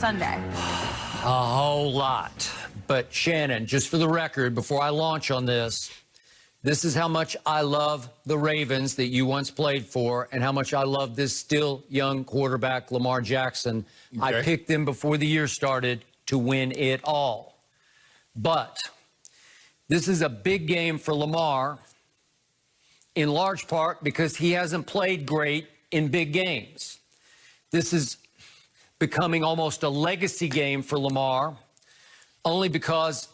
Sunday? A whole lot. But Shannon, just for the record, before I launch on this, this is how much I love the Ravens that you once played for and how much I love this still young quarterback, Lamar Jackson. Okay. I picked them before the year started to win it all. But this is a big game for Lamar, in large part because he hasn't played great in big games. This is becoming almost a legacy game for Lamar, only because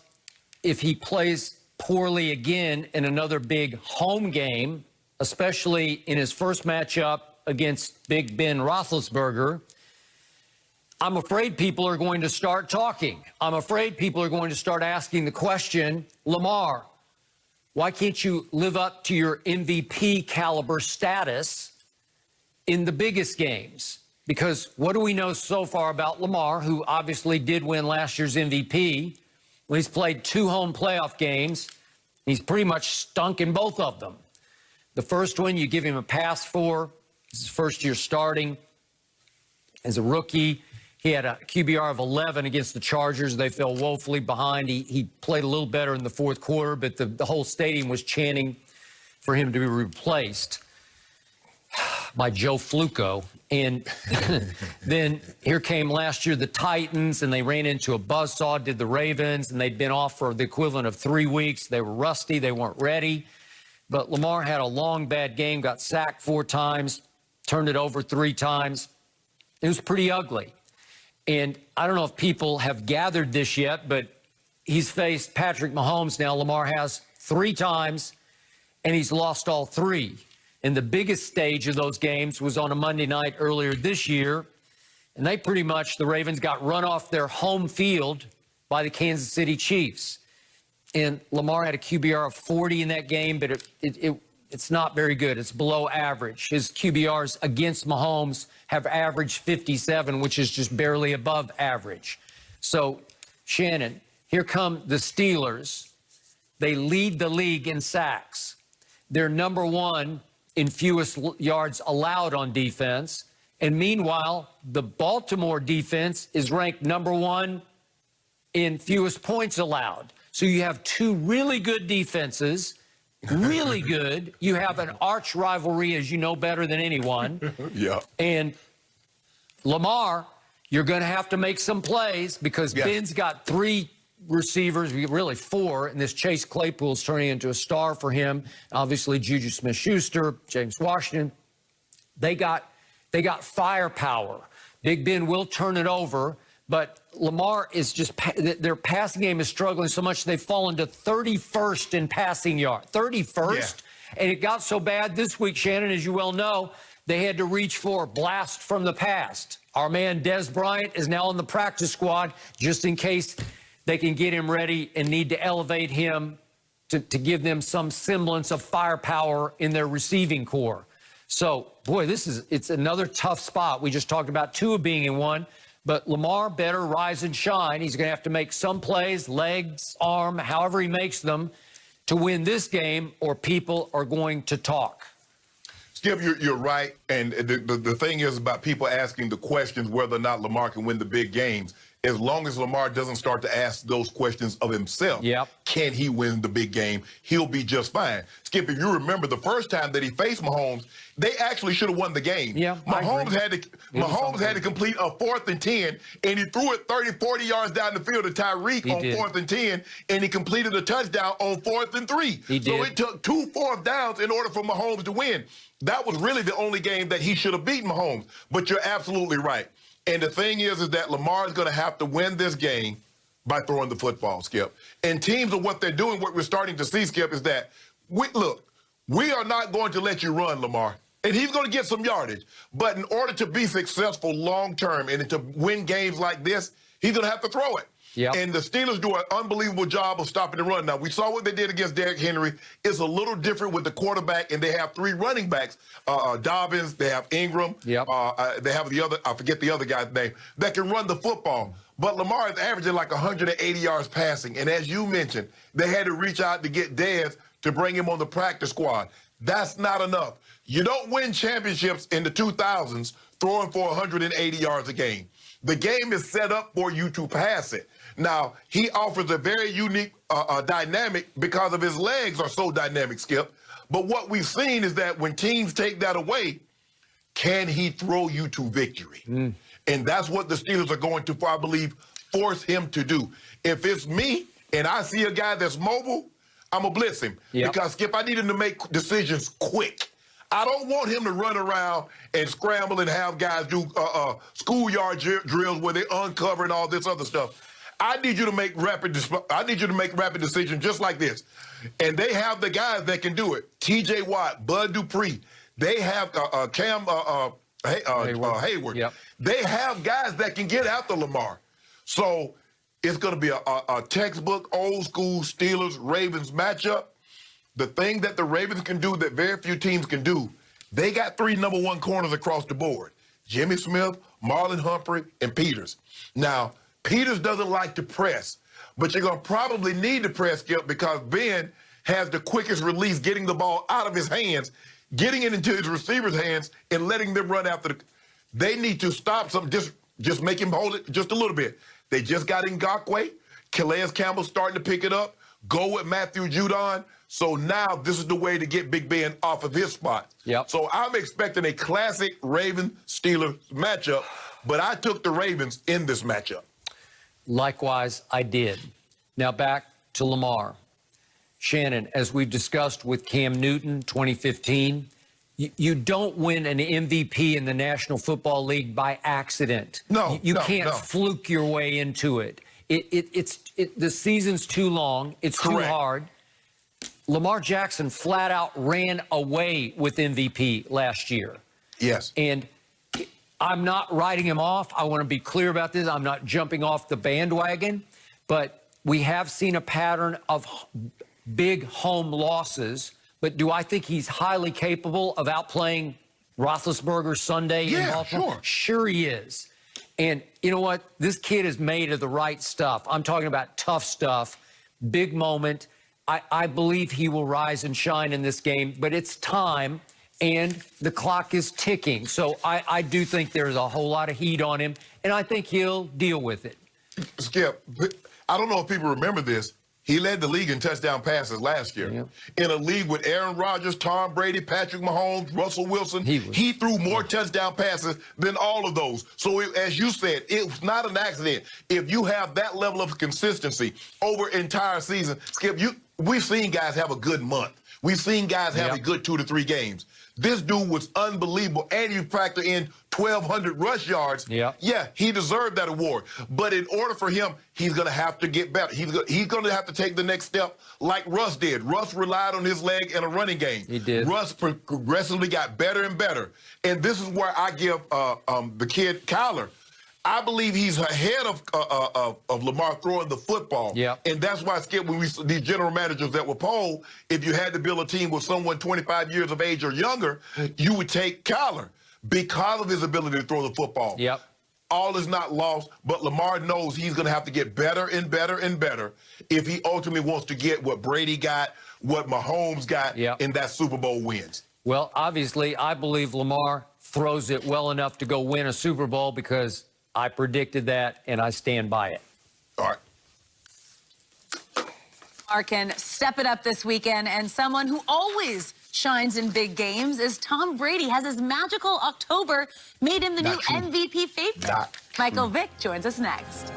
if he plays poorly again in another big home game, especially in his first matchup against Big Ben Roethlisberger, I'm afraid people are going to start talking. I'm afraid people are going to start asking the question, Lamar, why can't you live up to your MVP caliber status in the biggest games? Because what do we know so far about Lamar, who obviously did win last year's MVP? Well, he's played 2 home playoff games. He's pretty much stunk in both of them. The first one you give him a pass for. This is his first year starting as a rookie. He had a QBR of 11 against the Chargers. They fell woefully behind. He played a little better in the fourth quarter, but the whole stadium was chanting for him to be replaced by Joe Flacco. And then here came last year the Titans, and they ran into a buzzsaw, did the Ravens, and they'd been off for the equivalent of 3 weeks. They were rusty. They weren't ready. But Lamar had a long, bad game, got sacked 4 times, turned it over 3 times. It was pretty ugly. And I don't know if people have gathered this yet, but he's faced Patrick Mahomes now. Lamar has 3 times, and he's lost all 3. And the biggest stage of those games was on a Monday night earlier this year. And they pretty much, the Ravens got run off their home field by the Kansas City Chiefs. And Lamar had a QBR of 40 in that game, but it's not very good. It's below average. His QBRs against Mahomes have averaged 57, which is just barely above average. So, Shannon, here come the Steelers. They lead the league in sacks. They're number 1 in fewest yards allowed on defense. And meanwhile, the Baltimore defense is ranked number 1 in fewest points allowed. So you have 2 really good defenses, really good. You have an arch rivalry, as you know better than anyone. Yeah. And Lamar, you're going to have to make some plays because Ben's got 3 receivers, really 4, and this Chase Claypool's turning into a star for him. Obviously, Juju Smith-Schuster, James Washington. They got firepower. Big Ben will turn it over, but Lamar is just, their passing game is struggling so much they've fallen to 31st in passing yard. 31st? Yeah. And it got so bad this week, Shannon, as you well know, they had to reach for a blast from the past. Our man Dez Bryant is now on the practice squad just in case they can get him ready and need to elevate him to give them some semblance of firepower in their receiving core. So, boy, it's another tough spot. We just talked about Tua being in one, but Lamar better rise and shine. He's going to have to make some plays, legs, arm, however he makes them, to win this game, or people are going to talk. Skip, you're right. And the thing is about people asking the questions whether or not Lamar can win the big games. As long as Lamar doesn't start to ask those questions of himself, can he win the big game, he'll be just fine. Skip, if you remember the first time that he faced Mahomes, they actually should have won the game. Yeah, Mahomes had to complete a 4th and 10, and he threw it 30, 40 yards down the field to Tyreek on 4th and 10, and he completed a touchdown on 4th and 3. So it took 2 4th downs in order for Mahomes to win. That was really the only game that he should have beaten Mahomes. But you're absolutely right. And the thing is that Lamar is going to have to win this game by throwing the football, Skip. And teams are what they're doing, what we're starting to see, Skip, is that, we are not going to let you run, Lamar. And he's going to get some yardage. But in order to be successful long-term and to win games like this, he's going to have to throw it. And the Steelers do an unbelievable job of stopping the run. Now, we saw what they did against Derrick Henry. It's a little different with the quarterback, and they have 3 running backs. Dobbins, they have Ingram. They have the other, I forget the other guy's name, that can run the football. But Lamar is averaging like 180 yards passing. And as you mentioned, they had to reach out to get Dez to bring him on the practice squad. That's not enough. You don't win championships in the 2000s throwing for 180 yards a game. The game is set up for you to pass it. Now, he offers a very unique dynamic because of his legs are so dynamic, Skip. But what we've seen is that when teams take that away, can he throw you to victory? And that's what the Steelers are going to, I believe, force him to do. If it's me and I see a guy that's mobile, I'm going to blitz him. Because, Skip, I need him to make decisions quick. I don't want him to run around and scramble and have guys do schoolyard drills where they uncover and all this other stuff. I need you to make rapid decisions just like this. And they have the guys that can do it. T.J. Watt, Bud Dupree. They have Cam Hayward. They have guys that can get after Lamar. So it's going to be a textbook, old-school Steelers-Ravens matchup. The thing that the Ravens can do that very few teams can do, they got 3 #1 corners across the board. Jimmy Smith, Marlon Humphrey, and Peters. Now, Peters doesn't like to press, but you're going to probably need to press, Skip, because Ben has the quickest release, getting the ball out of his hands, getting it into his receiver's hands, and letting them run after the... They need to stop something, just make him hold it just a little bit. They just got Ngakoue. Calais Campbell's starting to pick it up. Go with Matthew Judon. So now this is the way to get Big Ben off of his spot. So I'm expecting a classic Ravens-Steelers matchup, but I took the Ravens in this matchup. Likewise, I did. Now back to Lamar. Shannon, as we've discussed with Cam Newton, 2015, you don't win an MVP in the National Football League by accident. You can't fluke your way into it. The season's too long. It's too hard. Lamar Jackson flat out ran away with MVP last year. And I'm not writing him off. I want to be clear about this. I'm not jumping off the bandwagon. But we have seen a pattern of big home losses. But do I think he's highly capable of outplaying Roethlisberger Sunday in Baltimore? Sure he is. And you know what? This kid is made of the right stuff. I'm talking about tough stuff, big moment. I believe he will rise and shine in this game, but it's time, and the clock is ticking. So I do think there's a whole lot of heat on him, and I think he'll deal with it. Skip, I don't know if people remember this. He led the league in touchdown passes last year. In a league with Aaron Rodgers, Tom Brady, Patrick Mahomes, Russell Wilson, he threw more touchdown passes than all of those. So as you said, it's not an accident. If you have that level of consistency over an entire season, Skip, we've seen guys have a good month. We've seen guys have a good 2 to 3 games. This dude was unbelievable, and you factor in 1,200 rush yards. Yeah, he deserved that award. But in order for him, he's going to have to get better. He's going to have to take the next step like Russ did. Russ relied on his leg in a running game. He did. Russ progressively got better and better. And this is where I give the kid Kyler. I believe he's ahead of Lamar throwing the football. And that's why, Skip, when these general managers that were polled, if you had to build a team with someone 25 years of age or younger, you would take Kyler because of his ability to throw the football. All is not lost, but Lamar knows he's going to have to get better and better and better if he ultimately wants to get what Brady got, what Mahomes got, in that Super Bowl wins. Well, obviously, I believe Lamar throws it well enough to go win a Super Bowl because I predicted that, and I stand by it. All right. Lamar can step it up this weekend, and someone who always shines in big games is Tom Brady. Has his magical October made him the new MVP favorite? Michael Vick joins us next.